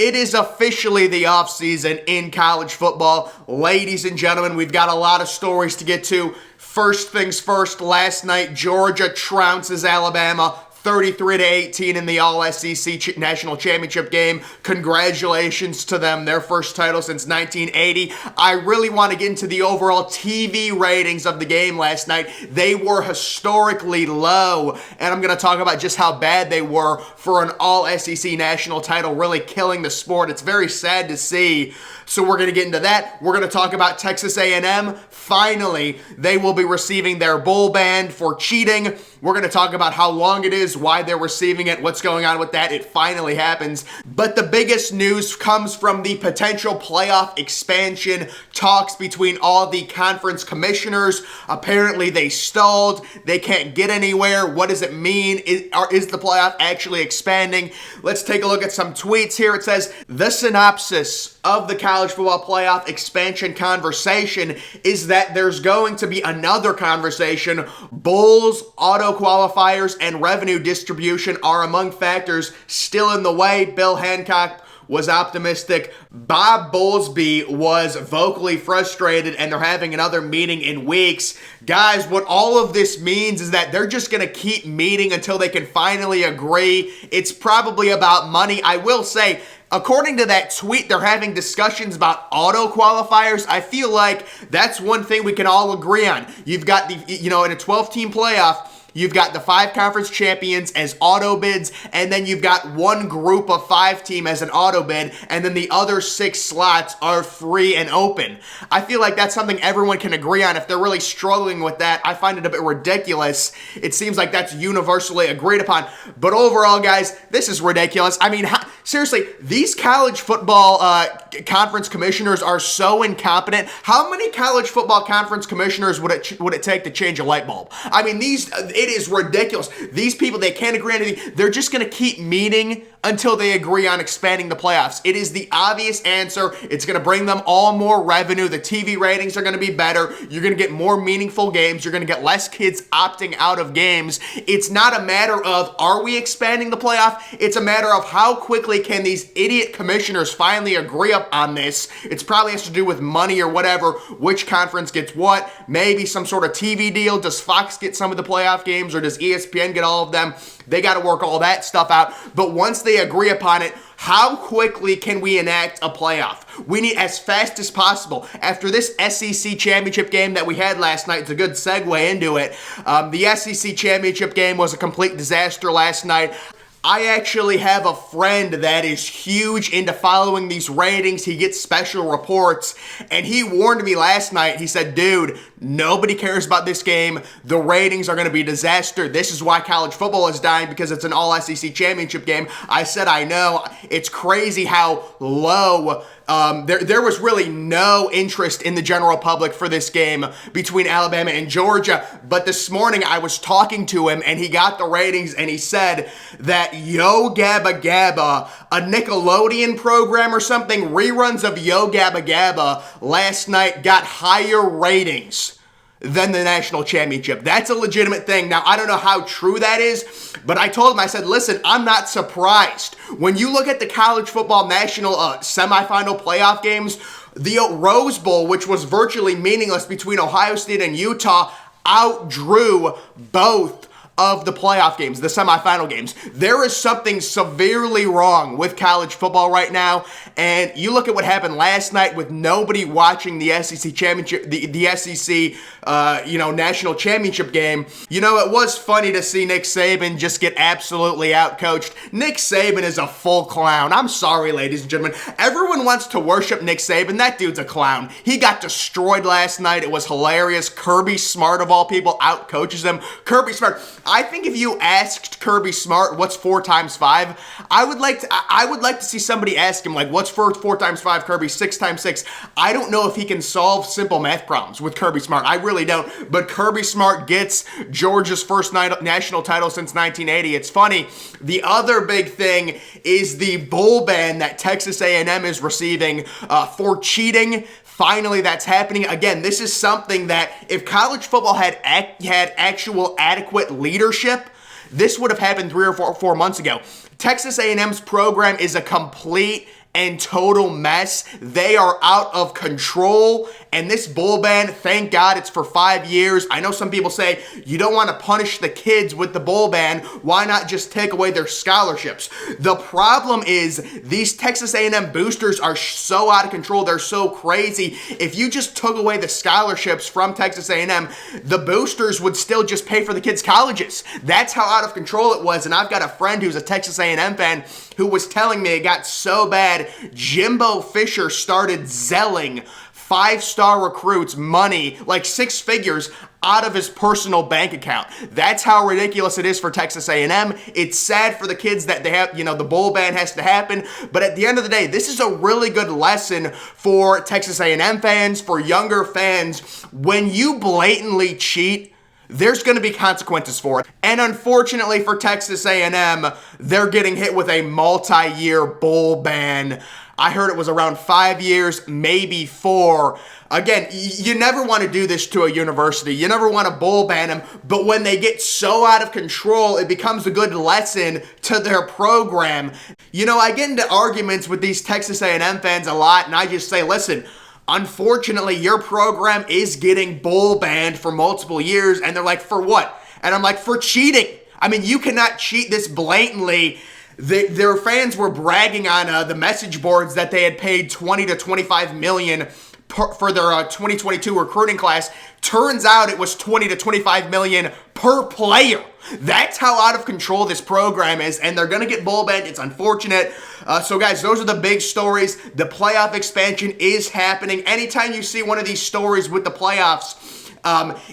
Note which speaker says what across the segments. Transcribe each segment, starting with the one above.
Speaker 1: It is officially the offseason in college football. Ladies and gentlemen, we've got a lot of stories to get to. First things first, last night, Georgia trounces Alabama 33-18 in the All-SEC National Championship game. Congratulations to them, their first title since 1980. I really want to get into the overall TV ratings of the game last night. They were historically low, and I'm going to talk about just how bad they were for an All-SEC national title, really killing the sport. It's very sad to see. So we're going to get into that. We're going to talk about Texas A&M. Finally, they will be receiving their bowl ban for cheating. We're going to talk about how long it is, why they're receiving it, what's going on with that. It finally happens. But the biggest news comes from the potential playoff expansion talks between all the conference commissioners. Apparently, they stalled. They can't get anywhere. What does it mean? Is the playoff actually expanding? Let's take a look at some tweets here. It says, the synopsis of the college football playoff expansion conversation is that there's going to be another conversation. Bowls, auto qualifiers, and revenue distribution are among factors still in the way. Bill Hancock was optimistic. Bob Bowlesby was vocally frustrated, and they're having another meeting in weeks. Guys, what all of this means is that they're just going to keep meeting until they can finally agree. It's probably about money. I will say, according to that tweet, they're having discussions about auto qualifiers. I feel like that's one thing we can all agree on. You've got in a 12-team playoff, you've got the 5 conference champions as auto bids, and then you've got one group of 5 team as an auto bid, and then the other 6 slots are free and open. I feel like that's something everyone can agree on. If they're really struggling with that, I find it a bit ridiculous. It seems like that's universally agreed upon. But overall, guys, this is ridiculous. I mean, seriously, these college football conference commissioners are so incompetent. How many college football conference commissioners would it take to change a light bulb? I mean, it is ridiculous. These people, they can't agree on anything. They're just going to keep meeting until they agree on expanding the playoffs. It is the obvious answer. It's going to bring them all more revenue. The TV ratings are going to be better. You're going to get more meaningful games. You're going to get less kids opting out of games. It's not a matter of, are we expanding the playoff? It's a matter of how quickly can these idiot commissioners finally agree up on this. It's probably has to do with money or whatever, which conference gets what, maybe some sort of TV deal. Does Fox get some of the playoff games, or does ESPN get all of them? They got to work all that stuff out. But once they agree upon it, how quickly can we enact a playoff? We need as fast as possible. After this SEC championship game that we had last night, it's a good segue into it. The SEC championship game was a complete disaster last night. I actually have a friend that is huge into following these ratings. He gets special reports, and he warned me last night. He said, dude, nobody cares about this game. The ratings are going to be a disaster. This is why college football is dying, because it's an all-SEC championship game. I said, I know. It's crazy how low there was really no interest in the general public for this game between Alabama and Georgia. But this morning I was talking to him, and he got the ratings, and he said that Yo Gabba Gabba, a Nickelodeon program or something, reruns of Yo Gabba Gabba last night got higher ratings than the national championship. That's a legitimate thing. Now, I don't know how true that is, but I told him, I said, listen, I'm not surprised. When you look at the college football national semifinal playoff games, the Rose Bowl, which was virtually meaningless between Ohio State and Utah, outdrew both of the playoff games, the semifinal games. There is something severely wrong with college football right now, and you look at what happened last night with nobody watching the SEC championship, the SEC, national championship game. It was funny to see Nick Saban just get absolutely outcoached. Nick Saban is a full clown. I'm sorry, ladies and gentlemen. Everyone wants to worship Nick Saban. That dude's a clown. He got destroyed last night. It was hilarious. Kirby Smart, of all people, outcoaches him. Kirby Smart. I think if you asked Kirby Smart what's 4 times 5, I would like to see somebody ask him, like, what's 4 times 5, Kirby? 6 times 6. I don't know if he can solve simple math problems with Kirby Smart. I really don't. But Kirby Smart gets Georgia's first national title since 1980. It's funny. The other big thing is the bowl ban that Texas A&M is receiving for cheating. Finally, that's happening. Again, this is something that if college football had actual adequate leadership, this would have happened 3 or 4 months ago. Texas A&M's program is a complete and total mess. They are out of control. And this bowl ban, thank God it's for 5 years. I know some people say you don't want to punish the kids with the bowl ban. Why not just take away their scholarships? The problem is these Texas A&M boosters are so out of control. They're so crazy. If you just took away the scholarships from Texas A&M, the boosters would still just pay for the kids' colleges. That's how out of control it was. And I've got a friend who's a Texas A&M fan who was telling me it got so bad, Jimbo Fisher started zelling 5-star recruits money, like 6 figures, out of his personal bank account. That's how ridiculous it is for Texas A&M. It's sad for the kids that they have, the bowl ban has to happen. But at the end of the day, this is a really good lesson for Texas A&M fans, for younger fans. When you blatantly cheat, there's going to be consequences for it. And unfortunately for Texas A&M, they're getting hit with a multi-year bowl ban. I heard it was around 5 years, maybe 4. Again, you never want to do this to a university. You never want to bowl ban them. But when they get so out of control, it becomes a good lesson to their program. I get into arguments with these Texas A&M fans a lot, and I just say, listen, unfortunately, your program is getting bowl banned for multiple years. And they're like, for what? And I'm like, for cheating. I mean, you cannot cheat this blatantly. Their fans were bragging on the message boards that they had paid $20 to $25 million for their 2022 recruiting class. Turns out it was $20 to $25 million per player. That's how out of control this program is, and they're going to get bowl banned. It's unfortunate. So guys, those are the big stories. The playoff expansion is happening. Anytime you see one of these stories with the playoffs,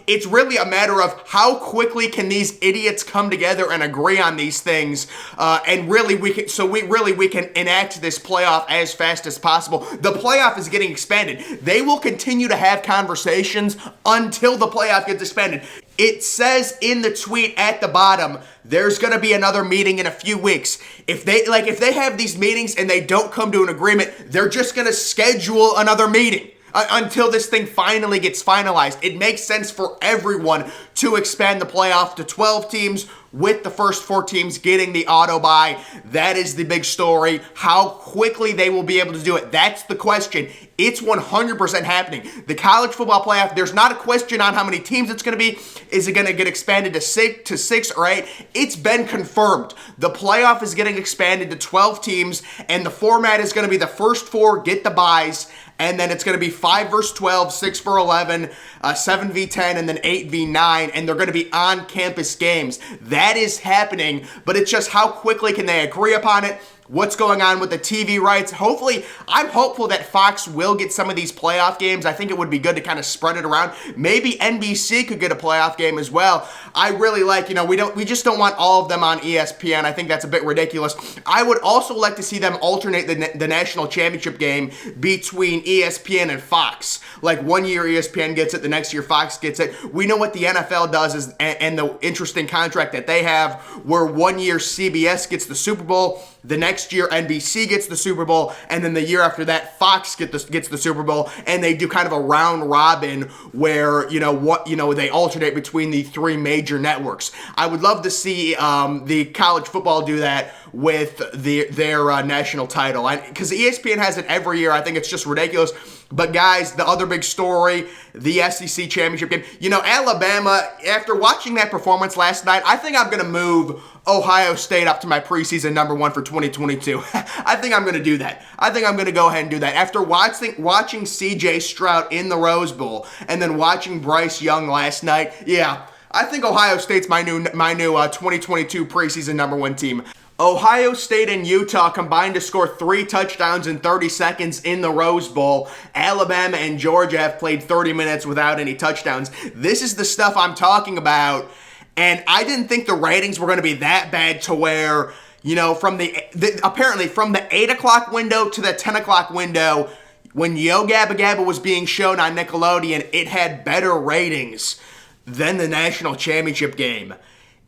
Speaker 1: it's really a matter of how quickly can these idiots come together and agree on these things, and really we can enact this playoff as fast as possible. The playoff is getting expanded. They will continue to have conversations until the playoff gets expanded. It says in the tweet at the bottom, there's going to be another meeting in a few weeks. If they have these meetings and they don't come to an agreement, they're just going to schedule another meeting until this thing finally gets finalized. It makes sense for everyone to expand the playoff to 12 teams, with the first 4 teams getting the auto bye. That is the big story. How quickly they will be able to do it. That's the question. It's 100% happening. The college football playoff, there's not a question on how many teams it's going to be. Is it going to get expanded to 6 or 8? It's been confirmed. The playoff is getting expanded to 12 teams, and the format is going to be the first 4 get the byes, and then it's going to be 5 versus 12, 6 for 11, 7 v 10, and then 8 v 9, and they're going to be on-campus games. That is happening, but it's just how quickly can they agree upon it? What's going on with the TV rights? I'm hopeful that Fox will get some of these playoff games. I think it would be good to kind of spread it around. Maybe NBC could get a playoff game as well. I really like, we just don't want all of them on ESPN. I think that's a bit ridiculous. I would also like to see them alternate the national championship game between ESPN and Fox. Like 1 year ESPN gets it, the next year Fox gets it. We know what the NFL does is, and the interesting contract that they have, where 1 year CBS gets the Super Bowl, the next year NBC gets the Super Bowl, and then the year after that Fox gets the Super Bowl, and they do kind of a round robin where they alternate between the 3 major networks. I would love to see the college football do that with their national title, because ESPN has it every year. I think it's just ridiculous. But guys, the other big story, the SEC championship game. Alabama, after watching that performance last night, I think I'm going to move Ohio State up to my preseason number 1 for 2022. I think I'm going to do that. I think I'm going to go ahead and do that. After watching CJ Stroud in the Rose Bowl and then watching Bryce Young last night, yeah, I think Ohio State's my new 2022 preseason number 1 team. Ohio State and Utah combined to score 3 touchdowns in 30 seconds in the Rose Bowl. Alabama and Georgia have played 30 minutes without any touchdowns. This is the stuff I'm talking about. And I didn't think the ratings were going to be that bad to where, apparently from the 8 o'clock window to the 10 o'clock window, when Yo Gabba Gabba was being shown on Nickelodeon, it had better ratings than the national championship game.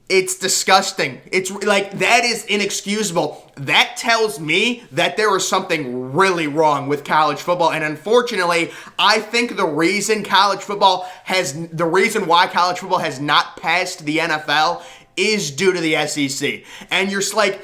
Speaker 1: It's disgusting. It's like, that is inexcusable. That tells me that there is something really wrong with college football. And unfortunately, I think the reason why college football has not passed the NFL is due to the SEC. And you're just like,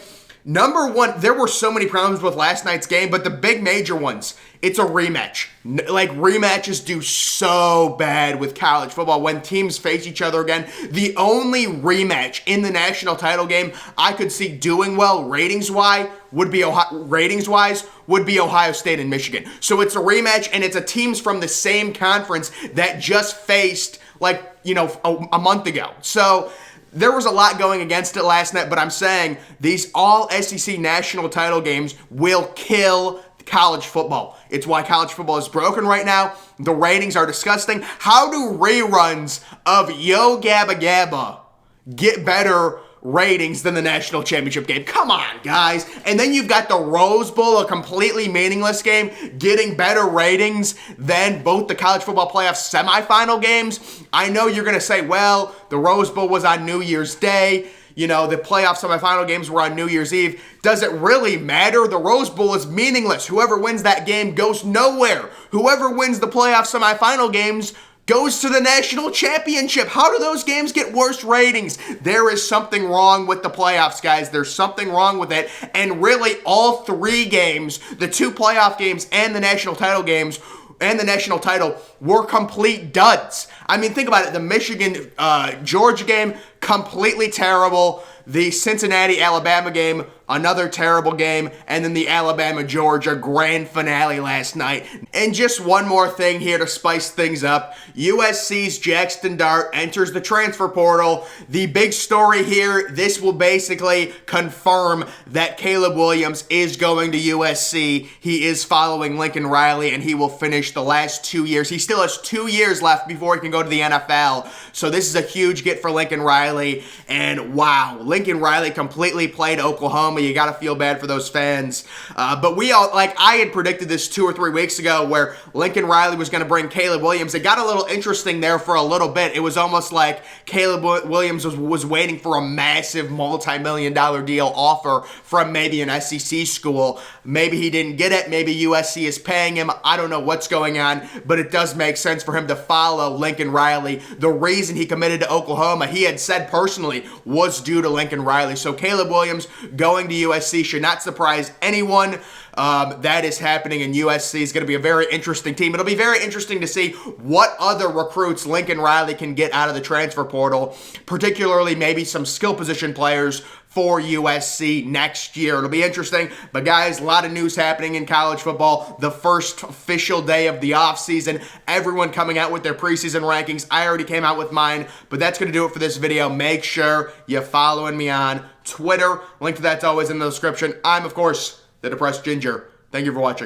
Speaker 1: Number one, there were so many problems with last night's game, but the big major ones, it's a rematch. Like, rematches do so bad with college football when teams face each other again. The only rematch in the national title game I could see doing well ratings-wise would be Ohio State and Michigan. So it's a rematch, and it's a teams from the same conference that just faced, like, a month ago. So there was a lot going against it last night, but I'm saying these all SEC national title games will kill college football. It's why college football is broken right now. The ratings are disgusting. How do reruns of Yo Gabba Gabba get better ratings than the national championship game? Come on, guys. And then you've got the Rose Bowl, a completely meaningless game, getting better ratings than both the college football playoff semifinal games. I know you're going to say, well, the Rose Bowl was on New Year's Day. The playoff semifinal games were on New Year's Eve. Does it really matter? The Rose Bowl is meaningless. Whoever wins that game goes nowhere. Whoever wins the playoff semifinal games goes to the national championship. How do those games get worse ratings? There is something wrong with the playoffs, guys. There's something wrong with it. And really, all three games, the two playoff games and the national title games, and the national title were complete duds. I mean, think about it. The Michigan-Georgia game, completely terrible. The Cincinnati-Alabama game, another terrible game. And then the Alabama-Georgia grand finale last night. And just one more thing here to spice things up. USC's Jackson Dart enters the transfer portal. The big story here, this will basically confirm that Caleb Williams is going to USC. He is following Lincoln Riley, and he will finish the last 2 years. He still has 2 years left before he can go to the NFL. So this is a huge get for Lincoln Riley. And wow, Lincoln Riley completely played Oklahoma. You got to feel bad for those fans. But I had predicted this 2 or 3 weeks ago where Lincoln Riley was going to bring Caleb Williams. It got a little interesting there for a little bit. It was almost like Caleb Williams was waiting for a massive multi-million-dollar deal offer from maybe an SEC school. Maybe he didn't get it. Maybe USC is paying him. I don't know what's going on, but it does make sense for him to follow Lincoln Riley. The reason he committed to Oklahoma, he had said personally, was due to Lincoln Riley. So Caleb Williams going to USC should not surprise anyone. That is happening, and USC is going to be a very interesting team. It'll be very interesting to see what other recruits Lincoln Riley can get out of the transfer portal, particularly maybe some skill position players for USC next year. It'll be interesting. But guys, a lot of news happening in college football. The first official day of the offseason. Everyone coming out with their preseason rankings. I already came out with mine, but that's going to do it for this video. Make sure you're following me on Twitter. Link to that's always in the description. I'm, of course, the Depressed Ginger. Thank you for watching.